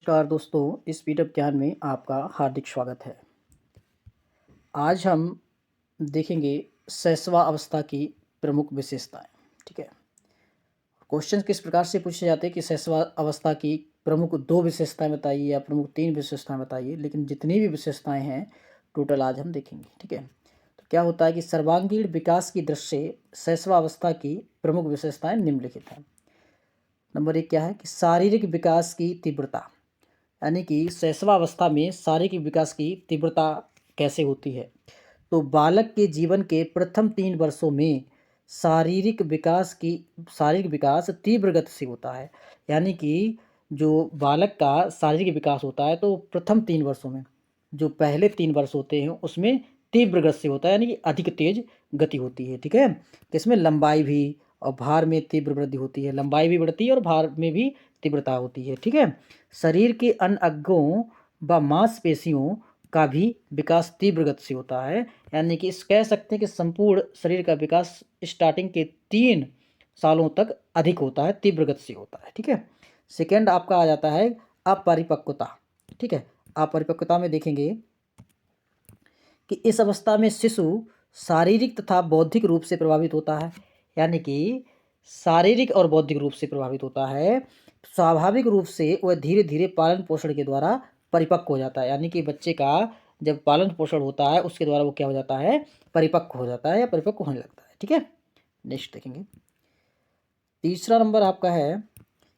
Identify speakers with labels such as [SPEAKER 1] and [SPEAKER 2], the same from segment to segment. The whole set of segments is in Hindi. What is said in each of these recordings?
[SPEAKER 1] नमस्कार दोस्तों, इस पीडीएफ ज्ञान में आपका हार्दिक स्वागत है। आज हम देखेंगे शैशवा अवस्था की प्रमुख विशेषताएं। ठीक है। क्वेश्चन किस प्रकार से पूछे जाते हैं कि शैशवा अवस्था की प्रमुख 2 विशेषताएं बताइए या प्रमुख 3 विशेषताएं बताइए, लेकिन जितनी भी विशेषताएं हैं टोटल आज हम देखेंगे। ठीक है। तो क्या होता है कि सर्वांगीण विकास की दृष्टि से शैशवा अवस्था की प्रमुख विशेषताएं निम्नलिखित हैं। नंबर 1 क्या है कि शारीरिक विकास की तीव्रता, यानी कि शैशवावस्था में शारीरिक विकास की तीव्रता कैसे होती है। तो बालक के जीवन के प्रथम 3 वर्षों में शारीरिक विकास तीव्र गति से होता है। यानी कि जो बालक का शारीरिक विकास होता है तो प्रथम 3 वर्षों में, जो पहले 3 वर्ष होते हैं उसमें तीव्र गति से होता है, यानी कि अधिक तेज गति होती है। ठीक है। इसमें लंबाई भी और भार में तीव्र वृद्धि होती है, लंबाई भी बढ़ती है और भार में भी तीव्रता होती है। ठीक है। शरीर के अन्य अंगों व मांसपेशियों का भी विकास तीव्र गति से होता है। यानी कि इस कह सकते हैं कि संपूर्ण शरीर का विकास स्टार्टिंग के 3 सालों तक अधिक होता है, तीव्र गति से होता है। ठीक है। सेकेंड आपका आ जाता है अपरिपक्वता। ठीक है। अपरिपक्वता में देखेंगे कि इस अवस्था में शिशु शारीरिक तथा बौद्धिक रूप से प्रभावित होता है। यानी कि शारीरिक और बौद्धिक रूप से प्रभावित होता है। स्वाभाविक रूप से वह धीरे धीरे पालन पोषण के द्वारा परिपक्व हो जाता है। यानी कि बच्चे का जब पालन पोषण होता है उसके द्वारा वो क्या हो जाता है, परिपक्व हो जाता है या परिपक्व होने लगता है। ठीक है। नेक्स्ट देखेंगे। तीसरा नंबर आपका है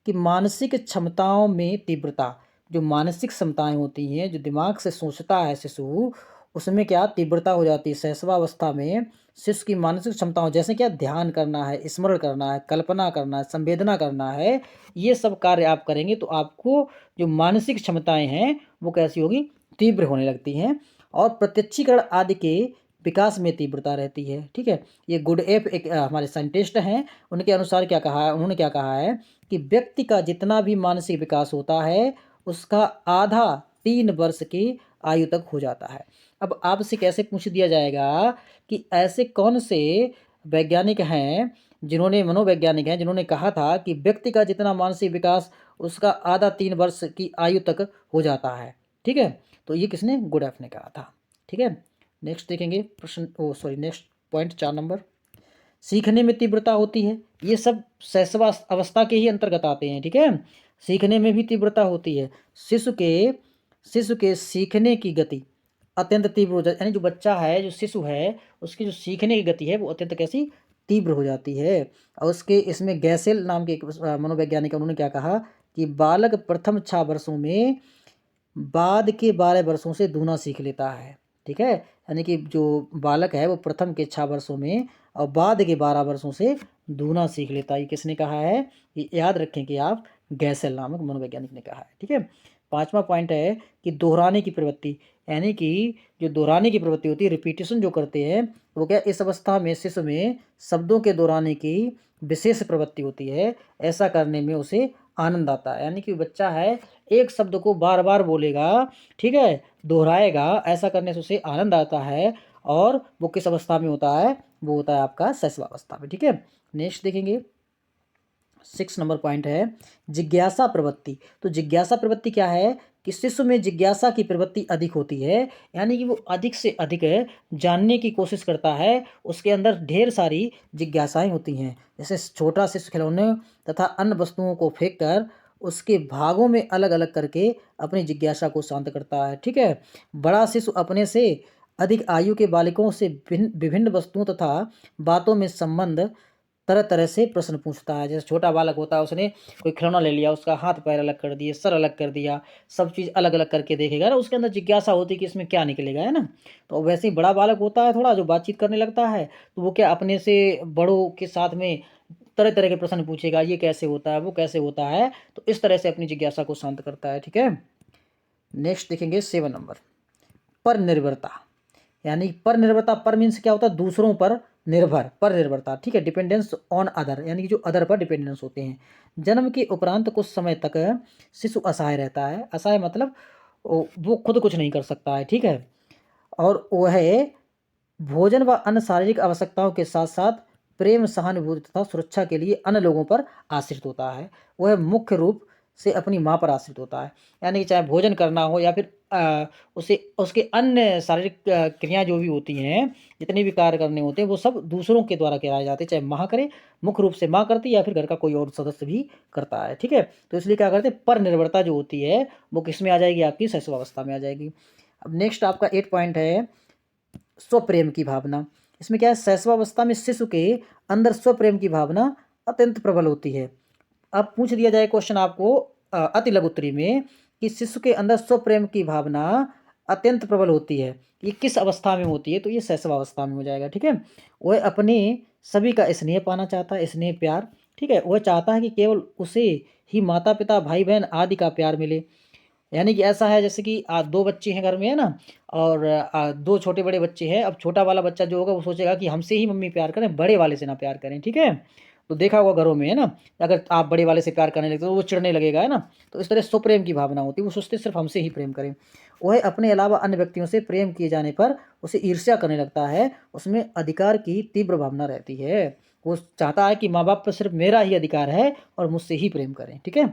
[SPEAKER 1] कि मानसिक क्षमताओं में तीव्रता। जो मानसिक क्षमताएं होती हैं, जो दिमाग से सोचता है शिशु, उसमें क्या तीव्रता हो जाती है। शैशवावस्था में शिशु की मानसिक क्षमताओं जैसे क्या ध्यान करना है, स्मरण करना है, कल्पना करना है, संवेदना करना है, ये सब कार्य आप करेंगे तो आपको जो मानसिक क्षमताएं हैं वो कैसी होगी, तीव्र होने लगती हैं। और प्रत्यक्षीकरण आदि के विकास में तीव्रता रहती है। ठीक है। ये गुड एफ एक हमारे साइंटिस्ट हैं, उनके अनुसार क्या कहा है, उन्होंने क्या कहा है कि व्यक्ति का जितना भी मानसिक विकास होता है उसका आधा 3 वर्ष की आयु तक हो जाता है। अब आपसे कैसे पूछ दिया जाएगा कि ऐसे कौन से वैज्ञानिक हैं, मनोवैज्ञानिक हैं जिन्होंने कहा था कि व्यक्ति का जितना मानसिक विकास उसका आधा 3 वर्ष की आयु तक हो जाता है। ठीक है। तो ये किसने, गुडएफ ने कहा था। ठीक है। नेक्स्ट देखेंगे नेक्स्ट पॉइंट 4 नंबर, सीखने में तीव्रता होती है। ये सब शैशव अवस्था के ही अंतर्गत आते हैं। ठीक है। सीखने में भी तीव्रता होती है। शिशु के सीखने की गति अत्यंत तीव्र हो जाती है। यानी जो बच्चा है, जो शिशु है, उसकी जो सीखने की गति है वो अत्यंत कैसी, तीव्र हो जाती है। और उसके इसमें गैसेल नाम के एक मनोवैज्ञानिक, उन्होंने क्या कहा कि बालक प्रथम 6 वर्षों में बाद के 12 वर्षों से दूना सीख लेता है। ठीक है। यानी कि जो बालक है वो प्रथम के 6 वर्षों में और बाद के 12 वर्षों से दूना सीख लेता है। ये किसने कहा है, ये याद रखें कि आप गैसेल नामक मनोवैज्ञानिक ने कहा है। ठीक है। 5वां पॉइंट है कि दोहराने की प्रवृत्ति। यानी कि जो दोहराने की प्रवृत्ति होती है, रिपीटेशन जो करते हैं, वो क्या इस अवस्था में शिशु में शब्दों के दोहराने की विशेष प्रवृत्ति होती है। ऐसा करने में उसे आनंद आता है। यानी कि बच्चा है एक शब्द को बार बार बोलेगा, ठीक है, दोहराएगा, ऐसा करने से उसे आनंद आता है। और वो किस अवस्था में होता है, वो होता है आपका शैशवावस्था में। ठीक है। नेक्स्ट देखेंगे 6 नंबर पॉइंट है जिज्ञासा प्रवृत्ति। तो जिज्ञासा प्रवृत्ति क्या है कि शिशु में जिज्ञासा की प्रवृत्ति अधिक होती है। यानी कि वो अधिक से अधिक जानने की कोशिश करता है, उसके अंदर ढेर सारी जिज्ञासाएं होती हैं। जैसे छोटा शिशु खिलौने तथा अन्य वस्तुओं को फेंक कर उसके भागों में अलग अलग करके अपनी जिज्ञासा को शांत करता है। ठीक है। बड़ा शिशु अपने से अधिक आयु के बालकों से विभिन्न वस्तुओं तथा बातों में संबंध तरह तरह से प्रश्न पूछता है। जैसे छोटा बालक होता है, उसने कोई खिलौना ले लिया, उसका हाथ पैर अलग कर दिए, सर अलग कर दिया, सब चीज़ अलग अलग करके देखेगा ना, उसके अंदर जिज्ञासा होती है कि इसमें क्या निकलेगा, है ना। तो वैसे ही बड़ा बालक होता है थोड़ा, जो बातचीत करने लगता है, तो वो क्या अपने से बड़ों के साथ में तरह तरह के प्रश्न पूछेगा, ये कैसे होता है, वो कैसे होता है। तो इस तरह से अपनी जिज्ञासा को शांत करता है। ठीक है। नेक्स्ट देखेंगे 7 नंबर, पर निर्भरता। यानी पर निर्भरता, पर मीन्स क्या होता है, दूसरों पर निर्भर, पर निर्भरता। ठीक है। डिपेंडेंस ऑन अदर, यानी कि जो अदर पर डिपेंडेंस होते हैं। जन्म के उपरांत कुछ समय तक शिशु असहाय रहता है। असहाय मतलब वो खुद कुछ नहीं कर सकता है। ठीक है। और वह भोजन व अन्य शारीरिक आवश्यकताओं के साथ साथ प्रेम, सहानुभूति तथा सुरक्षा के लिए अन्य लोगों पर आश्रित होता है। वह मुख्य रूप से अपनी माँ पर आश्रित होता है। यानी कि चाहे भोजन करना हो या फिर उसे उसके अन्य शारीरिक क्रियाएँ जो भी होती हैं, जितने भी कार्य करने होते हैं, वो सब दूसरों के द्वारा कराए जाते हैं, चाहे माँ करे, मुख्य रूप से माँ करती है या फिर घर का कोई और सदस्य भी करता है, ठीक है? तो इसलिए क्या करते हैं, पर निर्भरता जो होती है, वो किसमें आ जाएगी, आपकी शैशवावस्था में आ जाएगी। अब नेक्स्ट आपका 8 पॉइंट है स्वप्रेम की भावना। इसमें क्या है, शैशवावस्था में शिशु के अंदर स्वप्रेम की भावना अत्यंत प्रबल होती है। अब पूछ दिया जाए क्वेश्चन आपको अति लघु उत्तरी में कि शिशु के अंदर स्वप्रेम की भावना अत्यंत प्रबल होती है, ये किस अवस्था में होती है, तो ये शैशवावस्था में हो जाएगा, ठीक है। वह अपने सभी का स्नेह पाना चाहता है, स्नेह प्यार, ठीक है। वह चाहता है कि केवल उसे ही माता पिता भाई बहन आदि का प्यार मिले। यानी कि ऐसा है जैसे कि 2 बच्चे हैं घर में, है ना? और 2 छोटे बड़े बच्चे हैं। अब छोटा वाला बच्चा जो होगा वो सोचेगा कि हमसे ही मम्मी प्यार करें, बड़े वाले से ना प्यार करें, ठीक है? तो देखा होगा घरों में, है ना? अगर आप बड़े वाले से प्यार करने लगते हो तो वो चिढ़ने लगेगा, है ना? तो इस तरह स्वप्रेम की भावना होती है, वो सोचते सिर्फ़ हमसे ही प्रेम करें। वह अपने अलावा अन्य व्यक्तियों से प्रेम किए जाने पर उसे ईर्ष्या करने लगता है, उसमें अधिकार की तीव्र भावना रहती है। वो चाहता है कि माँ-बाप पर सिर्फ़ मेरा ही अधिकार है और मुझसे ही प्रेम करें, ठीक है?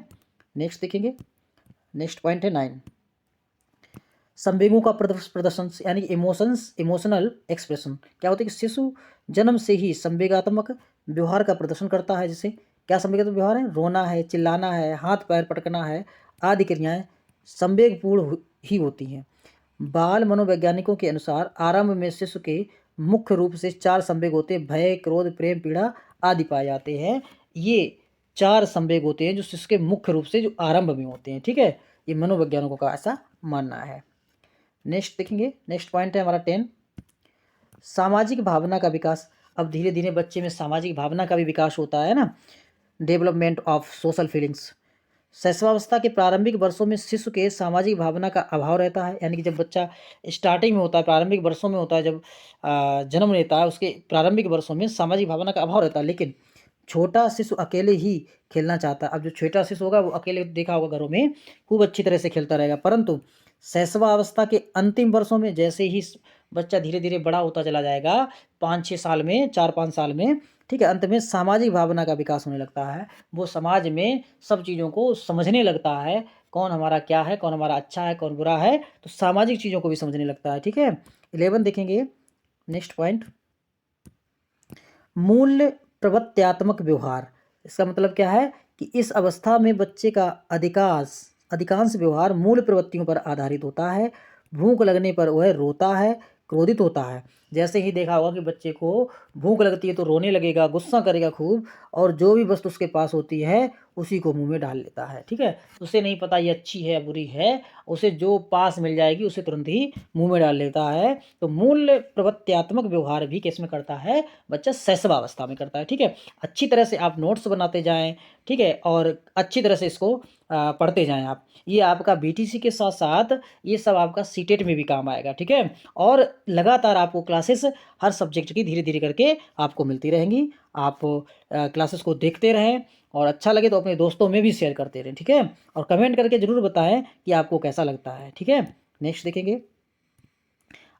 [SPEAKER 1] नेक्स्ट देखेंगे, नेक्स्ट पॉइंट है 9, संवेगों का प्रदर्शन यानी कि इमोशनल एक्सप्रेशन। क्या होता है कि शिशु जन्म से ही संवेगात्मक व्यवहार का प्रदर्शन करता है। जैसे क्या संवेगात्मक व्यवहार है, रोना है, चिल्लाना है, हाथ पैर पटकना है आदि क्रियाएं संवेगपूर्ण ही होती हैं। बाल मनोवैज्ञानिकों के अनुसार आरंभ में शिशु के मुख्य रूप से 4 संवेग होते हैं, भय, क्रोध, प्रेम, पीड़ा आदि पाए जाते हैं। ये 4 संवेग होते हैं जो शिशु के मुख्य रूप से जो आरंभ में होते हैं, ठीक है। ये मनोवैज्ञानिकों का ऐसा मानना है। नेक्स्ट देखेंगे, नेक्स्ट पॉइंट है हमारा 10, सामाजिक भावना का विकास। अब धीरे धीरे बच्चे में सामाजिक भावना का भी विकास होता है ना, डेवलपमेंट ऑफ सोशल फीलिंग्स। शैशवावस्था के प्रारंभिक वर्षों में शिशु के सामाजिक भावना का अभाव रहता है। यानी कि जब बच्चा स्टार्टिंग में होता है, प्रारंभिक वर्षों में होता है, जब जन्म लेता है, उसके प्रारंभिक वर्षों में सामाजिक भावना का अभाव रहता है। लेकिन छोटा शिशु अकेले ही खेलना चाहता है। अब जो छोटा शिशु होगा वो अकेले, देखा होगा घरों में, खूब अच्छी तरह से खेलता रहेगा। परंतु शैशवावस्था के अंतिम वर्षों में जैसे ही बच्चा धीरे धीरे बड़ा होता चला जाएगा, 5-6 साल में, 4-5 साल में, ठीक है, अंत में सामाजिक भावना का विकास होने लगता है। वो समाज में सब चीज़ों को समझने लगता है, कौन हमारा क्या है, कौन हमारा अच्छा है, कौन बुरा है, तो सामाजिक चीज़ों को भी समझने लगता है, ठीक है। 11 देखेंगे, नेक्स्ट पॉइंट, मूल्य प्रवृत्त्यात्मक व्यवहार। इसका मतलब क्या है कि इस अवस्था में बच्चे का अधिकांश व्यवहार मूल प्रवृत्तियों पर आधारित होता है। भूख लगने पर वह रोता है, क्रोधित होता है। जैसे ही देखा होगा कि बच्चे को भूख लगती है तो रोने लगेगा, गुस्सा करेगा खूब, और जो भी वस्तु उसके पास होती है उसी को मुंह में डाल लेता है, ठीक है। उसे नहीं पता ये अच्छी है या बुरी है, उसे जो पास मिल जाएगी उसे तुरंत ही मुंह में डाल लेता है। तो मूल्य प्रवृत्त्यात्मक व्यवहार भी किसमें करता है, बच्चा शैशवावस्था में करता है, ठीक है। अच्छी तरह से आप नोट्स बनाते जाएं, ठीक है, और अच्छी तरह से इसको पढ़ते जाएं आप। ये आपका बीटीसी के साथ साथ ये सब आपका सीटेट में भी काम आएगा, ठीक है। और लगातार आपको क्लासेस हर सब्जेक्ट की धीरे धीरे करके आपको मिलती रहेंगी। आप क्लासेस को देखते रहें और अच्छा लगे तो अपने दोस्तों में भी शेयर करते रहें, ठीक है। और कमेंट करके ज़रूर बताएं कि आपको कैसा लगता है, ठीक है। नेक्स्ट देखेंगे,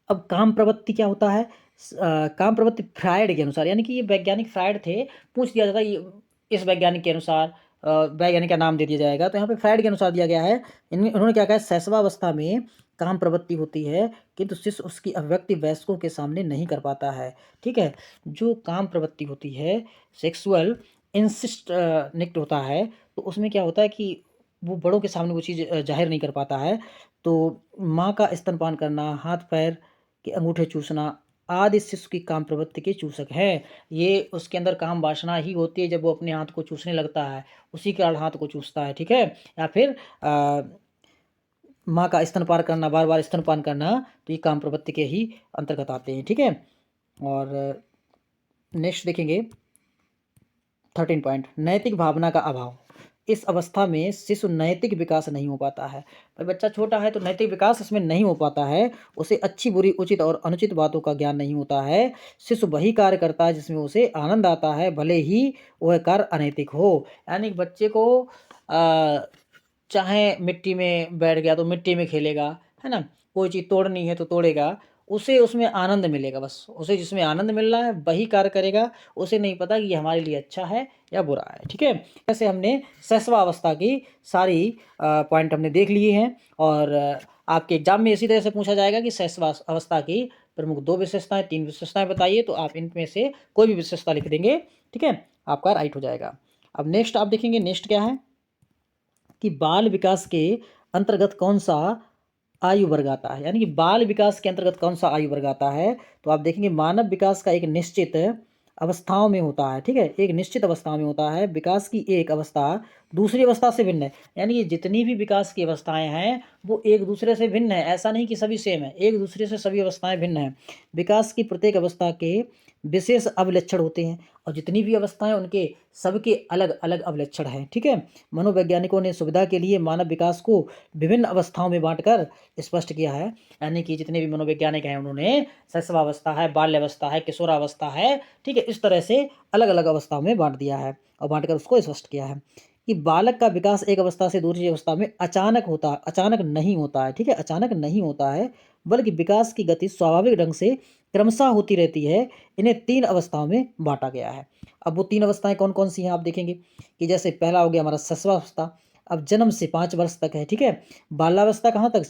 [SPEAKER 1] अब काम प्रवृत्ति क्या होता है। काम प्रवृत्ति फ्रायड के अनुसार, यानी कि ये वैज्ञानिक फ्रायड थे, पूछ दिया जाता है ये इस वैज्ञानिक के अनुसार, वैज्ञानिक का नाम दे दिया जाएगा, तो यहाँ पे फ्रायड के अनुसार दिया गया है। उन्होंने क्या कहा है, शैशवावस्था में काम प्रवृत्ति होती है किंतु शिशु उसकी अभिव्यक्ति वयस्कों के सामने नहीं कर पाता है, ठीक है। जो काम प्रवृत्ति होती है, सेक्सुअल इंसिस्ट निक्ट होता है, तो उसमें क्या होता है कि वो बड़ों के सामने वो चीज़ जाहिर नहीं कर पाता है। तो माँ का स्तनपान करना, हाथ पैर के अंगूठे चूसना आदि शिशु की काम प्रवृत्ति के चूसक है। ये उसके अंदर काम वासना ही होती है, जब वो अपने हाथ को चूसने लगता है उसी के कारण हाथ को चूसता है, ठीक है। या फिर माँ का स्तनपान करना, बार बार स्तनपान करना, तो ये काम प्रवृत्ति के ही अंतर्गत आते हैं, ठीक है। और नेक्स्ट देखेंगे 13 पॉइंट, नैतिक भावना का अभाव। इस अवस्था में शिशु नैतिक विकास नहीं हो पाता है। भाई बच्चा छोटा है तो नैतिक विकास इसमें नहीं हो पाता है, उसे अच्छी बुरी उचित और अनुचित बातों का ज्ञान नहीं होता है। शिशु वही कार्य करता है जिसमें उसे आनंद आता है, भले ही वह कार्य अनैतिक हो। यानी कि बच्चे को चाहे मिट्टी में बैठ गया तो मिट्टी में खेलेगा, है ना, कोई चीज़ तोड़नी है तो तोड़ेगा, उसे उसमें आनंद मिलेगा, बस उसे जिसमें आनंद मिल रहा है वही कार्य करेगा, उसे नहीं पता कि ये हमारे लिए अच्छा है या बुरा है, ठीक है। ऐसे हमने सहस्वावस्था की सारी पॉइंट हमने देख लिए हैं, और आपके एग्जाम में इसी तरह से पूछा जाएगा कि सहस्वावस्था की प्रमुख 2 विशेषताएं, 3 विशेषताएं बताइए, तो आप इनमें से कोई भी विशेषता लिख देंगे, ठीक है, आपका राइट हो जाएगा। अब नेक्स्ट आप देखेंगे, नेक्स्ट क्या है कि बाल विकास के अंतर्गत कौन सा आयु वर्ग आता है, यानी कि बाल विकास के अंतर्गत कौन सा आयु वर्ग आता है। तो आप देखेंगे मानव विकास का एक निश्चित अवस्थाओं में होता है, ठीक है, एक निश्चित अवस्था में होता है। विकास की एक अवस्था दूसरी अवस्था से भिन्न है, यानी कि जितनी भी विकास की अवस्थाएं हैं वो एक दूसरे से भिन्न है, ऐसा नहीं कि सभी सेम है, एक दूसरे से सभी अवस्थाएं भिन्न हैं। विकास की प्रत्येक अवस्था के विशेष अभिलक्षण होते हैं, और जितनी भी अवस्थाएं उनके सबके अलग अलग अभिलक्षण हैं, ठीक है। मनोवैज्ञानिकों ने सुविधा के लिए मानव विकास को विभिन्न अवस्थाओं में बांटकर स्पष्ट किया है, यानी कि जितने भी मनोवैज्ञानिक हैं उन्होंने शैशवावस्था है, बाल्यावस्था है, किशोरावस्था है, ठीक है, इस तरह से अलग अलग अवस्थाओं में बांट दिया है और बांटकर उसको स्पष्ट किया है कि बालक का विकास एक अवस्था से दूसरी अवस्था में अचानक नहीं होता है, ठीक है, अचानक नहीं होता है, बल्कि विकास की गति स्वाभाविक ढंग से क्रमशः होती रहती है। इन्हें 3 अवस्थाओं में बांटा गया है। अब वो 3 अवस्थाएं कौन कौन सी हैं आप देखेंगे कि जैसे पहला हो गया हमारा शैशवावस्था, अब जन्म से 5 वर्ष तक है, ठीक है। बाल्यावस्था कहाँ तक,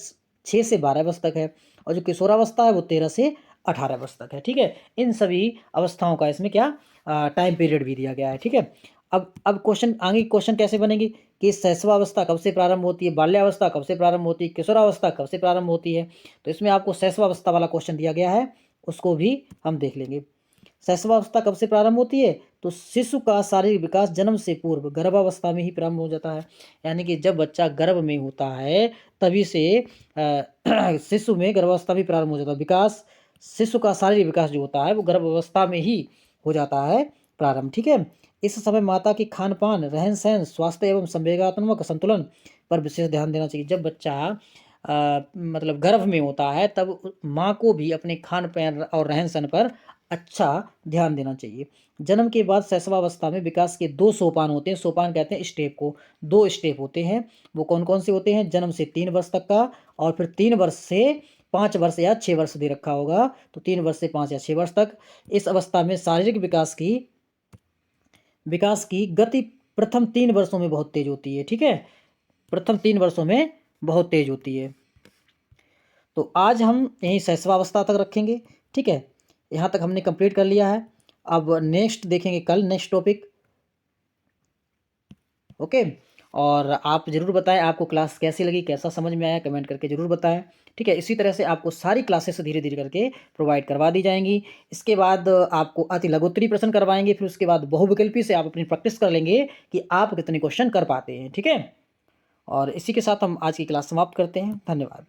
[SPEAKER 1] 6 से 12 वर्ष तक है, और जो किशोरावस्था है वो 13 से 18 वर्ष तक है, ठीक है। इन सभी अवस्थाओं का इसमें क्या टाइम पीरियड भी दिया गया है, ठीक है। अब क्वेश्चन आगे, क्वेश्चन कैसे बनेगी कि शैशवावस्था कब से प्रारंभ होती है, बाल्यावस्था कब से प्रारंभ होती है, किशोरावस्था कब से प्रारंभ होती है। तो इसमें आपको शैशवावस्था वाला क्वेश्चन दिया गया है, उसको भी हम देख लेंगे। शैशवावस्था कब से प्रारंभ होती है, तो शिशु का शारीरिक विकास जन्म से पूर्व गर्भावस्था में ही प्रारंभ हो जाता है, यानी कि जब बच्चा गर्भ में होता है तभी से शिशु में गर्भावस्था भी प्रारंभ हो जाता है। विकास, शिशु का शारीरिक विकास जो होता है वो गर्भावस्था में ही हो जाता है प्रारंभ, ठीक है। इस समय माता की खान पान, रहन सहन, स्वास्थ्य एवं संवेगात्मक संतुलन पर विशेष ध्यान देना चाहिए। जब बच्चा मतलब गर्भ में होता है तब माँ को भी अपने खान पान और रहन सहन पर अच्छा ध्यान देना चाहिए। जन्म के बाद शैशवावस्था में विकास के 2 सोपान होते हैं, सोपान कहते हैं स्टेप को, 2 स्टेप होते हैं। वो कौन कौन से होते हैं, जन्म से 3 वर्ष तक का, और फिर 3 वर्ष से 5 वर्ष या 6 वर्ष दे रखा होगा, तो 3 वर्ष से 5 या 6 वर्ष तक। इस अवस्था में शारीरिक विकास की गति प्रथम 3 वर्षों में बहुत तेज होती है, ठीक है, प्रथम 3 वर्षों में बहुत तेज होती है। तो आज हम यहीं शैशवावस्था तक रखेंगे, ठीक है, यहाँ तक हमने कंप्लीट कर लिया है। अब नेक्स्ट देखेंगे कल, नेक्स्ट टॉपिक, ओके। और आप ज़रूर बताएं आपको क्लास कैसी लगी, कैसा समझ में आया, कमेंट करके ज़रूर बताएं, ठीक है। इसी तरह से आपको सारी क्लासेस धीरे धीरे करके प्रोवाइड करवा दी जाएंगी। इसके बाद आपको अति लघुत्तरी प्रश्न करवाएंगे, फिर उसके बाद बहुविकल्पी से आप अपनी प्रैक्टिस कर लेंगे कि आप कितने क्वेश्चन कर पाते हैं, ठीक है। और इसी के साथ हम आज की क्लास समाप्त करते हैं। धन्यवाद।